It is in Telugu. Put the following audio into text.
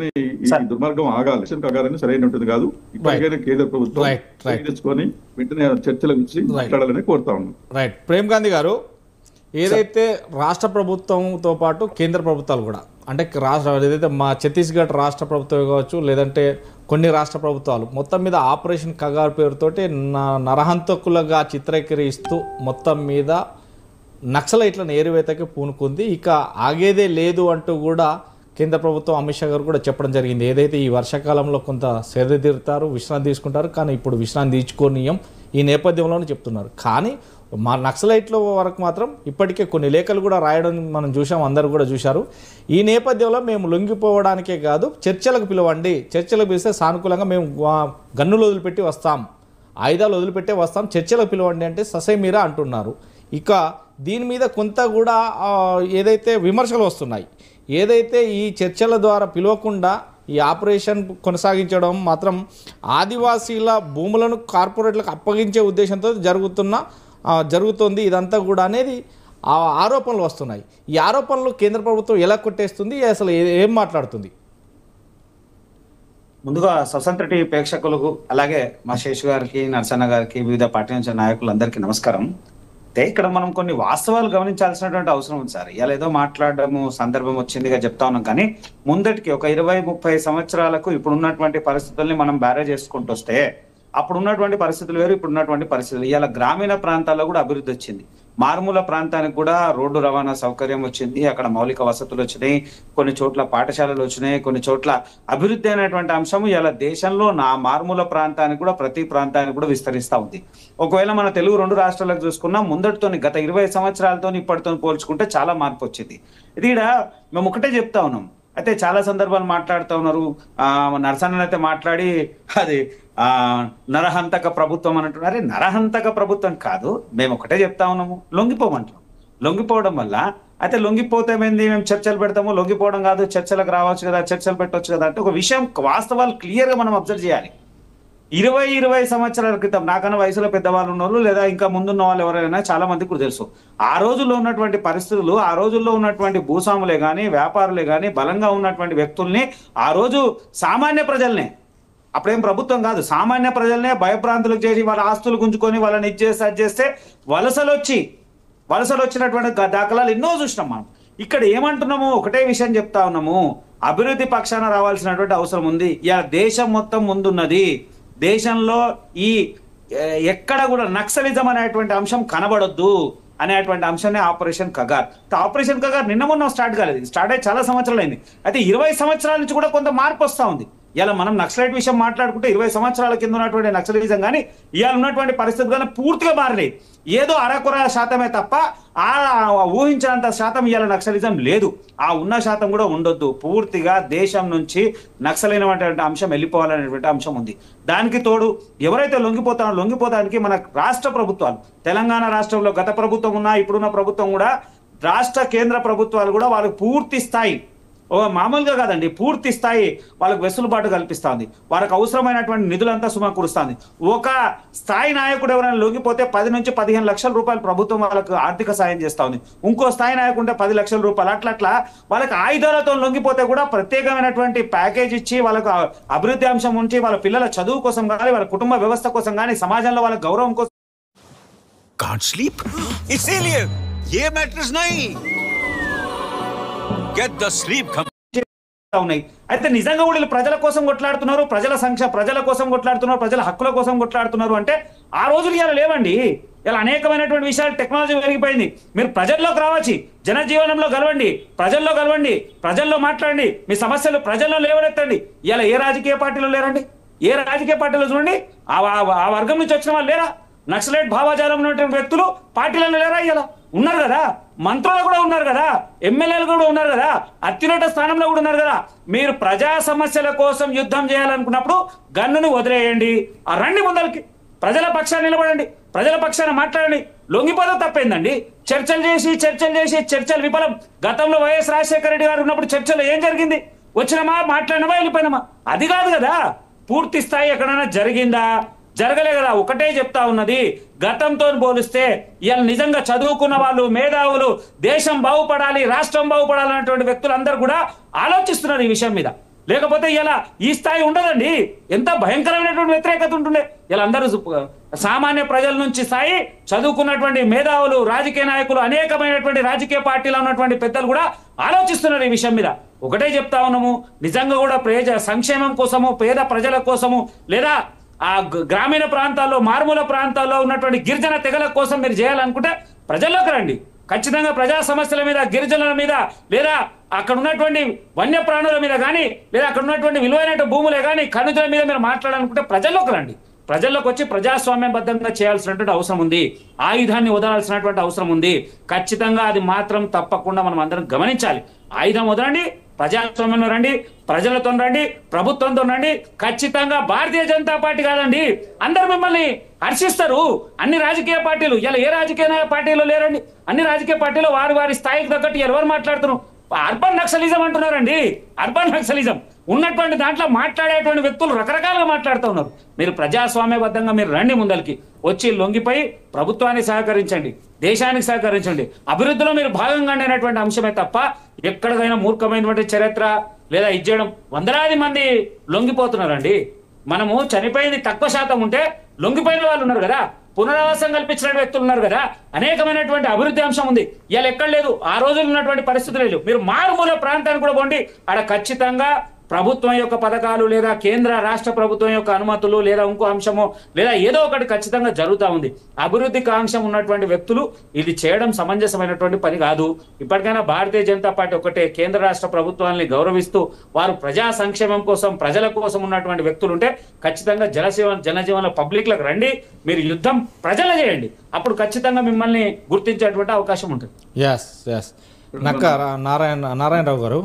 ఈ దుర్మార్గం ఆగాలి. కగారని సరైన ఉంటుంది కాదు. ఇప్పటికైనా కేంద్ర ప్రభుత్వం తెచ్చుకొని వెంటనే చర్చలకు వచ్చి మాట్లాడాలని కోరుతా ఉన్నాం. రైట్. ప్రేమ్ గాంధీ గారు, ఏదైతే రాష్ట్ర ప్రభుత్వంతో పాటు కేంద్ర ప్రభుత్వాలు కూడా, అంటే ఏదైతే మా ఛత్తీస్గఢ్ రాష్ట్ర ప్రభుత్వం కావచ్చు, లేదంటే కొన్ని రాష్ట్ర ప్రభుత్వాలు మొత్తం మీద ఆపరేషన్ కగార్ పేరుతోటి నరహంతకులుగా చిత్రీకరిస్తూ మొత్తం మీద నక్సలైట్లను ఏరువేతకి పూనుకుంది. ఇక ఆగేదే లేదు అంటూ కూడా కేంద్ర ప్రభుత్వం అమిత్ షా గారు కూడా చెప్పడం జరిగింది. ఏదైతే ఈ వర్షాకాలంలో కొంత తీరుతారు, విశ్రాంతి తీసుకుంటారు, కానీ ఇప్పుడు విశ్రాంతి తీసుకోనీయం ఈ నేపథ్యంలోనే చెప్తున్నారు. కానీ మా నక్సలైట్ల వరకు మాత్రం ఇప్పటికే కొన్ని లేఖలు కూడా రాయడం మనం చూసాం, అందరూ కూడా చూశారు. ఈ నేపథ్యంలో మేము లొంగిపోవడానికే కాదు, చర్చలకు పిలవండి, చర్చలకు పిలిస్తే సానుకూలంగా మేము గన్నులు వదిలిపెట్టి వస్తాం, ఆయుధాలు వదిలిపెట్టే వస్తాం, చర్చలకు పిలవండి అంటే ససైమీరా అంటున్నారు. ఇక దీని మీద కొంత కూడా ఏదైతే విమర్శలు వస్తున్నాయి, ఏదైతే ఈ చర్చల ద్వారా పిలవకుండా ఈ ఆపరేషన్ కొనసాగించడం మాత్రం ఆదివాసీల భూములను కార్పొరేట్లకు అప్పగించే ఉద్దేశంతో జరుగుతుంది ఇదంతా కూడా అనేది ఆరోపణలు వస్తున్నాయి. ఈ ఆరోపణలు కేంద్ర ప్రభుత్వం ఎలా కొట్టేస్తుంది, అసలు ఏం మాట్లాడుతుంది? ముందుగా స్వతంత్ర టీవీ ప్రేక్షకులకు, అలాగే మా శేషు గారికి, నరసన్న గారికి, వివిధ పార్టీ నుంచి నాయకులందరికీ నమస్కారం. అయితే ఇక్కడ మనం కొన్ని వాస్తవాలు గమనించాల్సినటువంటి అవసరం ఉంది సార్. ఇలా ఏదో మాట్లాడడము సందర్భం వచ్చిందిగా చెప్తా ఉన్నాం, కానీ ముందటికి ఒక 20-30 సంవత్సరాలకు ఇప్పుడు ఉన్నటువంటి పరిస్థితుల్ని మనం బ్యారేజ్ చేసుకుంటూ వస్తే అప్పుడు ఉన్నటువంటి పరిస్థితులు వేరు, ఇప్పుడు ఉన్నటువంటి పరిస్థితులు. ఇలా గ్రామీణ ప్రాంతాల్లో కూడా అభివృద్ధి వచ్చింది. మారుమూల ప్రాంతానికి కూడా రోడ్డు రవాణా సౌకర్యం వచ్చింది, అక్కడ మౌలిక వసతులు వచ్చినాయి, కొన్ని చోట్ల పాఠశాలలు వచ్చినాయి, కొన్ని చోట్ల అభివృద్ధి అనేటువంటి అంశము ఇలా దేశంలో మారుమూల ప్రాంతానికి కూడా ప్రతి ప్రాంతానికి కూడా విస్తరిస్తూ ఉంది. ఒకవేళ మన తెలుగు 2 రాష్ట్రాలకు చూసుకున్నా ముందటితో గత 20 సంవత్సరాలతో ఇప్పటితో పోల్చుకుంటే చాలా మార్పు వచ్చింది. ఇది మేము ఒకటే చెప్తా ఉన్నాం. అయితే చాలా సందర్భాలు మాట్లాడుతూ ఉన్నారు. నరసన్న అయితే మాట్లాడి అది నరహంతక ప్రభుత్వం అని అంటున్నారు. నరహంతక ప్రభుత్వం కాదు, మేము ఒకటే చెప్తా ఉన్నాము, లొంగిపోమంటాం. లొంగిపోవడం వల్ల అయితే లొంగిపోతే ఏంది, మేము చర్చలు పెడతాము, లొంగిపోవడం కాదు, చర్చలకు రావచ్చు కదా, చర్చలు పెట్టవచ్చు కదా అంటే ఒక విషయం వాస్తవాలు క్లియర్ గా మనం అబ్జర్వ్ చేయాలి. 20 సంవత్సరాల క్రితం నాకన్నా వయసులో పెద్దవాళ్ళు ఉన్నారు, లేదా ఇంకా ముందున్న వాళ్ళు ఎవరైనా చాలా మందికి కూడా తెలుసు. ఆ రోజుల్లో ఉన్నటువంటి పరిస్థితులు, ఆ రోజుల్లో ఉన్నటువంటి భూస్వాములే కానీ, వ్యాపారులే కానీ, బలంగా ఉన్నటువంటి వ్యక్తుల్ని, ఆ రోజు సామాన్య ప్రజల్నే, అప్పుడేం ప్రభుత్వం కాదు, సామాన్య ప్రజల్నే భయభ్రాంతులకు చేసి వాళ్ళ ఆస్తులు గుంజుకొని వాళ్ళని ఇచ్చేస్తే వలసలు వచ్చినటువంటి దాఖలాలు ఎన్నో చూసినాం మనం. ఇక్కడ ఏమంటున్నాము, ఒకటే విషయం చెప్తా ఉన్నాము, అభివృద్ధి పక్షాన రావాల్సినటువంటి అవసరం ఉంది. ఇలా దేశం మొత్తం ముందున్నది. దేశంలో ఈ ఎక్కడ కూడా నక్సలిజం అనేటువంటి అంశం కనబడొద్దు అనేటువంటి అంశాన్ని ఆపరేషన్ కగార్. ఆపరేషన్ కగార్ నిన్న మొన్న స్టార్ట్ కాలేదు, స్టార్ట్ అయ్యి చాలా సంవత్సరాలు అయింది. అయితే 20 సంవత్సరాల నుంచి కూడా కొంత మార్పు వస్తూ ఉంది. ఇలా మనం నక్సలైట్ విషయం మాట్లాడుకుంటే 20 సంవత్సరాల కింద ఉన్నటువంటి నక్సలిజం కానీ ఇవాళ ఉన్నటువంటి పరిస్థితులు కానీ పూర్తిగా మారలేదు. ఏదో అరకొర శాతమే తప్ప ఆ ఊహించినంత శాతం ఇవాళ నక్సలిజం లేదు. ఆ ఉన్న శాతం కూడా ఉండొద్దు. పూర్తిగా దేశం నుంచి నక్సలైనటువంటి అంశం వెళ్ళిపోవాలనేటువంటి అంశం ఉంది. దానికి తోడు ఎవరైతే లొంగిపోతానికి మన రాష్ట్ర ప్రభుత్వాలు, తెలంగాణ రాష్ట్రంలో గత ప్రభుత్వం ఉన్నా ఇప్పుడున్న ప్రభుత్వం కూడా, రాష్ట్ర కేంద్ర ప్రభుత్వాలు కూడా వాళ్ళకి పూర్తి స్థాయి, మామూలుగా కాదండి, పూర్తి స్థాయి వాళ్ళకు వెసులుబాటు కల్పిస్తా ఉంది. వాళ్ళకి అవసరమైనటువంటి నిధులంతా సమకూరుస్తుంది. ఒక స్థాయి నాయకుడు ఎవరైనా లొంగిపోతే 10 నుంచి 15 లక్షల రూపాయలు ప్రభుత్వం వాళ్ళకు ఆర్థిక సాయం చేస్తా ఉంది. ఇంకో స్థాయి నాయకుంటే 10 లక్షల రూపాయలు. అట్లా వాళ్ళకి ఆయుధాలతో లొంగిపోతే కూడా ప్రత్యేకమైనటువంటి ప్యాకేజ్ ఇచ్చి వాళ్ళకు అభివృద్ధి అంశం ఉంచి వాళ్ళ పిల్లల చదువు కోసం కానీ, వాళ్ళ కుటుంబ వ్యవస్థ కోసం కానీ, సమాజంలో వాళ్ళ గౌరవం కోసం Can't sleep? इसीलिए ये मैट्रेस नहीं. Get the sleep. ఉన్నాయి. అయితే నిజంగా కూడా ప్రజల కోసం కొట్లాడుతున్నారు, ప్రజల కోసం కొట్లాడుతున్నారు, ప్రజల హక్కుల కోసం కొట్లాడుతున్నారు అంటే ఆ రోజులు ఇలా లేవండి. ఇలా అనేకమైనటువంటి విషయాలు, టెక్నాలజీ పెరిగిపోయింది. మీరు ప్రజల్లోకి రావచ్చు, జనజీవనంలో కలవండి, ప్రజల్లో మాట్లాడండి, మీ సమస్యలు ప్రజల్లో లేవనెత్తండి. ఇలా ఏ రాజకీయ పార్టీలో లేరండి? ఏ రాజకీయ పార్టీలో చూడండి, ఆ వర్గం నుంచి వచ్చిన వాళ్ళు లేరా? నక్సలైట్ భావజాలం ఉన్నటువంటి వ్యక్తులు పార్టీలలో లేరా? ఇలా ఉన్నారు కదా, మంత్రులు కూడా ఉన్నారు కదా, ఎమ్మెల్యేలు కూడా ఉన్నారు కదా, అత్యున్నత స్థానంలో కూడా ఉన్నారు కదా. మీరు ప్రజా సమస్యల కోసం యుద్ధం చేయాలనుకున్నప్పుడు గన్నును వదిలేయండి, రండి ముందరికి, ప్రజల పక్షాన్ని నిలబడండి, ప్రజల పక్షాన మాట్లాడండి. లొంగిపోతే తప్పేందండి? చర్చలు విఫలం. గతంలో వైఎస్ రాజశేఖర రెడ్డి గారు ఉన్నప్పుడు చర్చలు ఏం జరిగింది? వచ్చినామా, మాట్లాడినామా, వెళ్ళిపోయినామా? అది కాదు కదా. పూర్తి స్థాయి ఎక్కడైనా జరిగిందా? జరగలే కదా. ఒకటే చెప్తా ఉన్నది, గతంతో పోలిస్తే ఇవాళ నిజంగా చదువుకున్న వాళ్ళు, మేధావులు, దేశం బాగుపడాలి, రాష్ట్రం బాగుపడాలి అనేటువంటి వ్యక్తులు అందరూ కూడా ఆలోచిస్తున్నారు ఈ విషయం మీద. లేకపోతే ఇలా ఈ స్థాయి ఉండదండి. ఎంత భయంకరమైనటువంటి వ్యతిరేకత ఉంటుండే. ఇలా అందరూ సామాన్య ప్రజల నుంచి స్థాయి చదువుకున్నటువంటి మేధావులు, రాజకీయ నాయకులు, అనేకమైనటువంటి రాజకీయ పార్టీలో ఉన్నటువంటి పెద్దలు కూడా ఆలోచిస్తున్నారు ఈ విషయం మీద. ఒకటే చెప్తా ఉన్నాము, నిజంగా కూడా సంక్షేమం కోసము, పేద ప్రజల కోసము, లేదా ఆ గ్రామీణ ప్రాంతాల్లో, మారుమూల ప్రాంతాల్లో ఉన్నటువంటి గిరిజన తెగల కోసం మీరు చేయాలనుకుంటే ప్రజల్లోకి రండి. ఖచ్చితంగా ప్రజా సమస్యల మీద, గిరిజనుల మీద, లేదా అక్కడ ఉన్నటువంటి వన్యప్రాణుల మీద కానీ, లేదా అక్కడ ఉన్నటువంటి విలువైన భూములే కానీ, ఖనిజుల మీద మీరు మాట్లాడాలనుకుంటే ప్రజల్లోకి రండి. ప్రజల్లోకి వచ్చి ప్రజాస్వామ్యబద్ధంగా చేయాల్సినటువంటి అవసరం ఉంది. ఆయుధాన్ని వదలాల్సినటువంటి అవసరం ఉంది. ఖచ్చితంగా అది మాత్రం తప్పకుండా మనం అందరం గమనించాలి. ఆయుధం వదలండి, ప్రజాస్వామ్యంలో రండి, ప్రజలతో రండి, ప్రభుత్వంతో రండి. ఖచ్చితంగా భారతీయ జనతా పార్టీ కాదండి, అందరు మిమ్మల్ని హర్షిస్తారు. అన్ని రాజకీయ పార్టీలు, ఇలా ఏ రాజకీయ పార్టీలు లేరండి, అన్ని రాజకీయ పార్టీలు వారి వారి స్థాయికి తగ్గట్టు ఎవరు మాట్లాడుతున్నారు. అర్బన్ నక్సలిజం అంటున్నారండి. అర్బన్ నక్సలిజం ఉన్నటువంటి దాంట్లో మాట్లాడేటువంటి వ్యక్తులు రకరకాలుగా మాట్లాడుతూ ఉన్నారు. మీరు ప్రజాస్వామ్యబద్ధంగా మీరు రండి, ముందరికి వచ్చి లొంగిపోయి ప్రభుత్వానికి సహకరించండి, దేశానికి సహకరించండి. అభివృద్ధిలో మీరు భాగంగా అనేటువంటి అంశమే తప్ప ఎక్కడికైనా మూర్ఖమైనటువంటి చరిత్ర లేదా ఇచ్చేయడం. వందలాది మంది లొంగిపోతున్నారండి. మనము చనిపోయింది తక్కువ శాతం ఉంటే లొంగిపోయిన వాళ్ళు ఉన్నారు కదా, పునరావాసం కల్పించిన వ్యక్తులు ఉన్నారు కదా, అనేకమైనటువంటి అభివృద్ధి అంశం ఉంది. ఇవాళ ఎక్కడ లేదు, ఆ రోజులు ఉన్నటువంటి పరిస్థితులు లేవు. మీరు మారుమూల ప్రాంతానికి కూడా పోండి, ఆడ ఖచ్చితంగా ప్రభుత్వం యొక్క పథకాలు, లేదా కేంద్ర రాష్ట్ర ప్రభుత్వం యొక్క అనుమతులు, లేదా ఇంకో అంశము, లేదా ఏదో ఒకటి ఖచ్చితంగా జరుగుతూ ఉంది. అభివృద్ధి కాంక్షం ఉన్నటువంటి వ్యక్తులు ఇది చేయడం సమంజసమైనటువంటి పని కాదు. ఇప్పటికైనా భారతీయ జనతా పార్టీ ఒకటే, కేంద్ర రాష్ట్ర ప్రభుత్వాన్ని గౌరవిస్తూ వారు ప్రజా సంక్షేమం కోసం, ప్రజల కోసం ఉన్నటువంటి వ్యక్తులు ఉంటే ఖచ్చితంగా జనజీవన పబ్లిక్లకు రండి. మీరు యుద్ధం ప్రజలు చేయండి, అప్పుడు ఖచ్చితంగా మిమ్మల్ని గుర్తించేటువంటి అవకాశం ఉంటుంది. ఎస్ ఎస్ నక్క నారాయణరావు గారు,